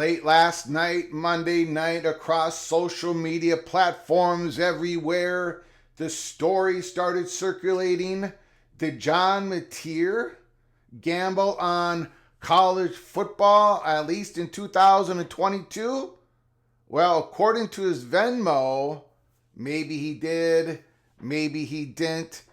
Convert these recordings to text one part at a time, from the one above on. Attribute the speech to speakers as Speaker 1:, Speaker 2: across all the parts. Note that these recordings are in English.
Speaker 1: Late last night, Monday night, across social media platforms everywhere, the story started circulating. Did John Mateer gamble on college football, at least in 2022? Well, according to his Venmo, maybe he did, maybe he didn't.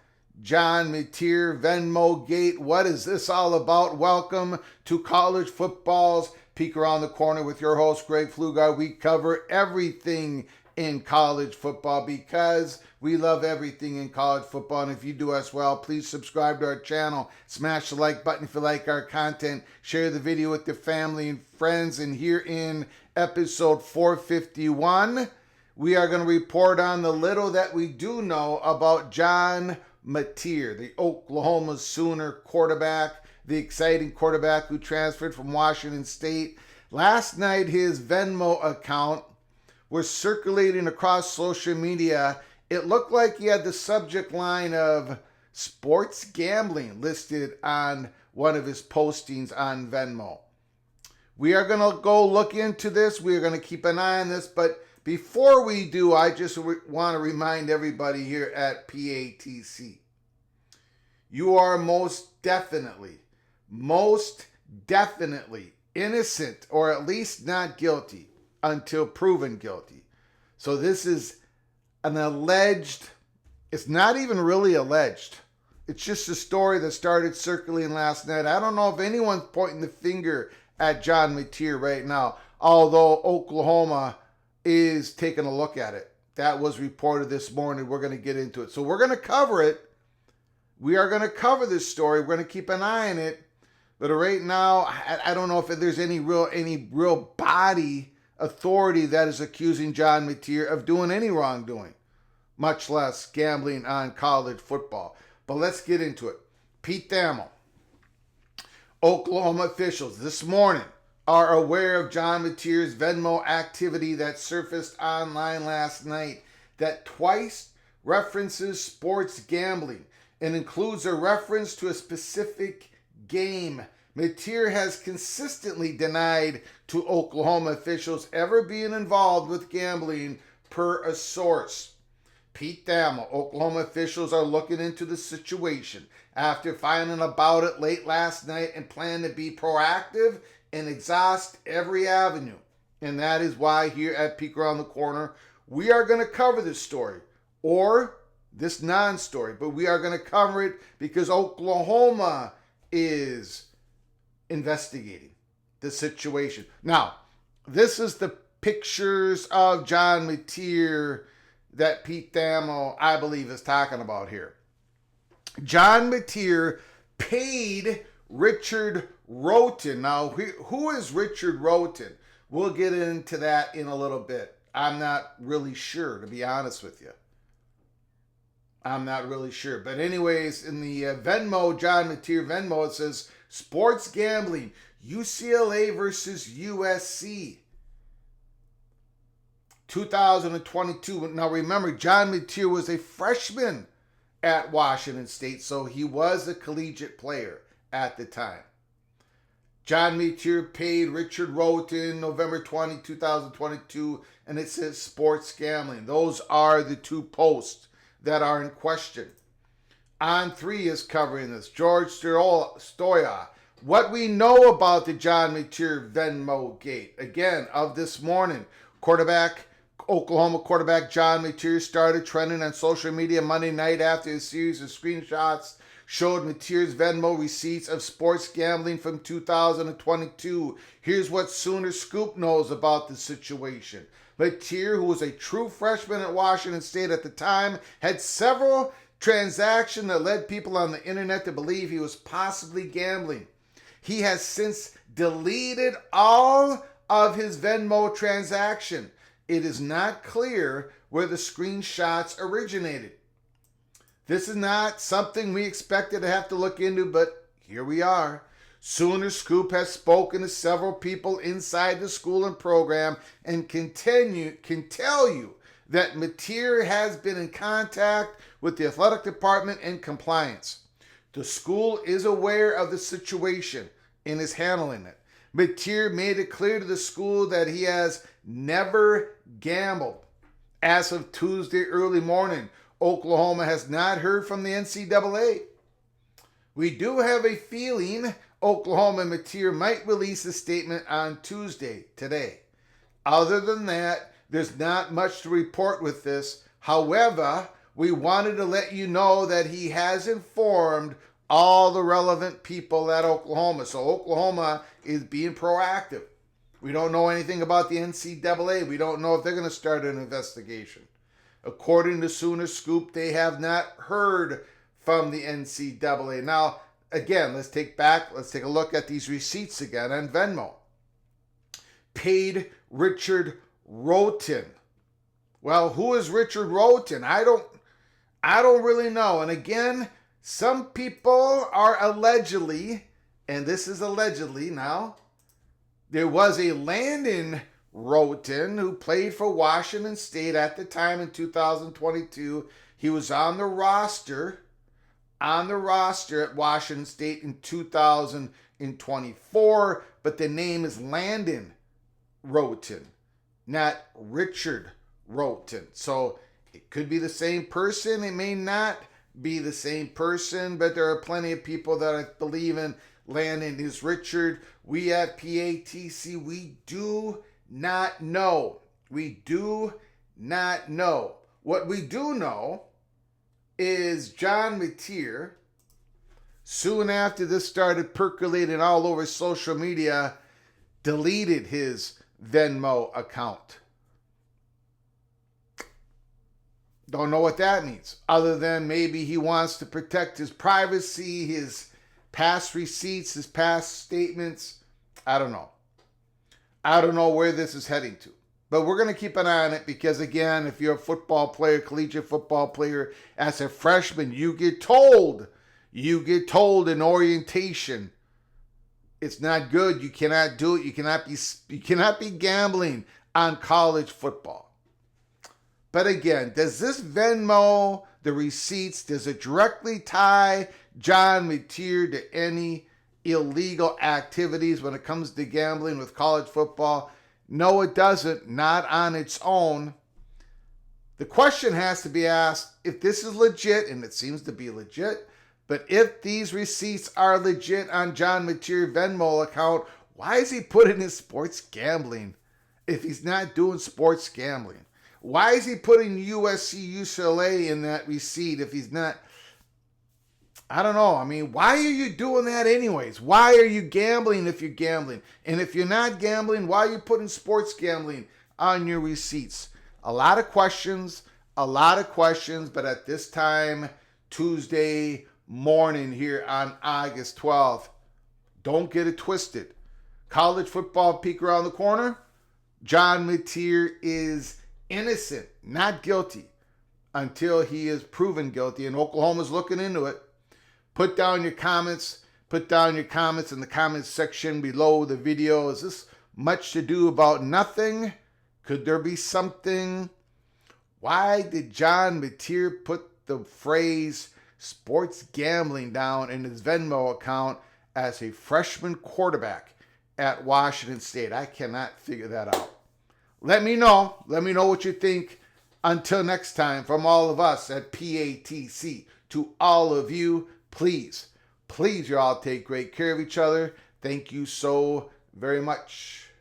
Speaker 1: John Mateer, Venmogate, what is this all about? Welcome to College Football's Peek Around the Corner with your host, Greg Flugard. We cover everything in college football because we love everything in college football. And if you do as well, please subscribe to our channel. Smash the like button if you like our content. Share the video with your family and friends. And here in episode 451, we are going to report on the little that we do know about John Mateer, the Oklahoma Sooner quarterback, the exciting quarterback who transferred from Washington State. Last night, his Venmo account was circulating across social media. It looked like he had the subject line of sports gambling listed on one of his postings on Venmo. We are going to go look into this. We are going to keep an eye on this. But before we do, I just want to remind everybody here at PATC, you are most definitely innocent, or at least not guilty until proven guilty. So this is an alleged, it's not even really alleged. It's just a story that started circulating last night. I don't know if anyone's pointing the finger at John Mateer right now, although Oklahoma is taking a look at it. That was reported this morning. We're going to get into it. So we're going to cover it. We are going to cover this story. We're going to keep an eye on it. But right now, I don't know if there's any real body authority that is accusing John Mateer of doing any wrongdoing, much less gambling on college football. But let's get into it. Pete Thamel. Oklahoma officials this morning are aware of John Mateer's Venmo activity that surfaced online last night that twice references sports gambling and includes a reference to a specific game. Mateer has consistently denied to Oklahoma officials ever being involved with gambling, per a source. Pete Thamel, Oklahoma officials are looking into the situation after finding about it late last night and plan to be proactive and exhaust every avenue. And that is why here at Peek Around the Corner, we are going to cover this story, or this non-story, but we are going to cover it because Oklahoma is investigating the situation. Now, this is the pictures of John Mateer that Pete Thamel, I believe, is talking about here. John Mateer paid Richard Roten. Now, who is Richard Roten? We'll get into that in a little bit. I'm not really sure, to be honest with you. I'm not really sure. But anyways, in the Venmo, John Mateer Venmo, it says, sports gambling, UCLA versus USC. 2022. Now remember, John Mateer was a freshman at Washington State, so he was a collegiate player at the time. John Mateer paid Richard Roten November 20, 2022, and it says sports gambling. Those are the two posts that are in question. On 3 is covering this. George Stoya. What we know about the John Mateer Venmo gate. Again, of this morning, Oklahoma quarterback John Mateer started trending on social media Monday night after a series of screenshots showed Mateer's Venmo receipts of sports gambling from 2022. Here's what Sooner Scoop knows about the situation. Mateer, who was a true freshman at Washington State at the time, had several transactions that led people on the internet to believe he was possibly gambling. He has since deleted all of his Venmo transaction. It is not clear where the screenshots originated. This is not something we expected to have to look into, but here we are. Sooner Scoop has spoken to several people inside the school and program and can tell you that Mateer has been in contact with the athletic department and compliance. The school is aware of the situation and is handling it. Mateer made it clear to the school that he has never gambled. As of Tuesday early morning, Oklahoma has not heard from the NCAA. We do have a feeling Oklahoma and Mateer might release a statement on Tuesday, today. Other than that, there's not much to report with this. However, we wanted to let you know that he has informed all the relevant people at Oklahoma. So Oklahoma is being proactive. We don't know anything about the NCAA. We don't know if they're going to start an investigation. According to Sooner Scoop, they have not heard from the NCAA. Now, again, let's take a look at these receipts again on Venmo. Paid Richard Roten. Well, who is Richard Roten? I don't really know. And again, some people are allegedly, and this is allegedly now, there was a Landon Roten who played for Washington State at the time in 2022. He was on the roster at Washington State in 2024, but the name is Landon Roten, not Richard Roten. So it could be the same person. It may not be the same person, but there are plenty of people that I believe in Landon is Richard. We at PATC, we do not know. We do not know. What we do know is John Mateer, soon after this started percolating all over social media, deleted his Venmo account. Don't know what that means, other than maybe he wants to protect his privacy, his past receipts, his past statements. I don't know. I don't know where this is heading to. But we're going to keep an eye on it because, again, if you're a football player, collegiate football player, as a freshman, you get told in orientation, it's not good. You cannot do it. You cannot be gambling on college football. But again, does this Venmo, the receipts, does it directly tie John Mateer to any illegal activities when it comes to gambling with college football? No, it doesn't. Not on its own. The question has to be asked, if this is legit, and it seems to be legit, but if these receipts are legit on John Mateer Venmo account, why is he putting his sports gambling if he's not doing sports gambling? Why is he putting USC, UCLA in that receipt if he's not? I don't know. I mean, why are you doing that anyways? Why are you gambling if you're gambling? And if you're not gambling, why are you putting sports gambling on your receipts? A lot of questions, but at this time, Tuesday morning here on August 12th, don't get it twisted. College football peek around the corner. John Mateer is innocent, not guilty, until he is proven guilty, and Oklahoma's looking into it. Put down your comments in the comments section below the video. Is this much to do about nothing? Could there be something? Why did John Mateer put the phrase sports gambling down in his Venmo account as a freshman quarterback at Washington State? I cannot figure that out. Let me know what you think. Until next time, from all of us at PATC, to all of you, please, you all take great care of each other. Thank you so very much.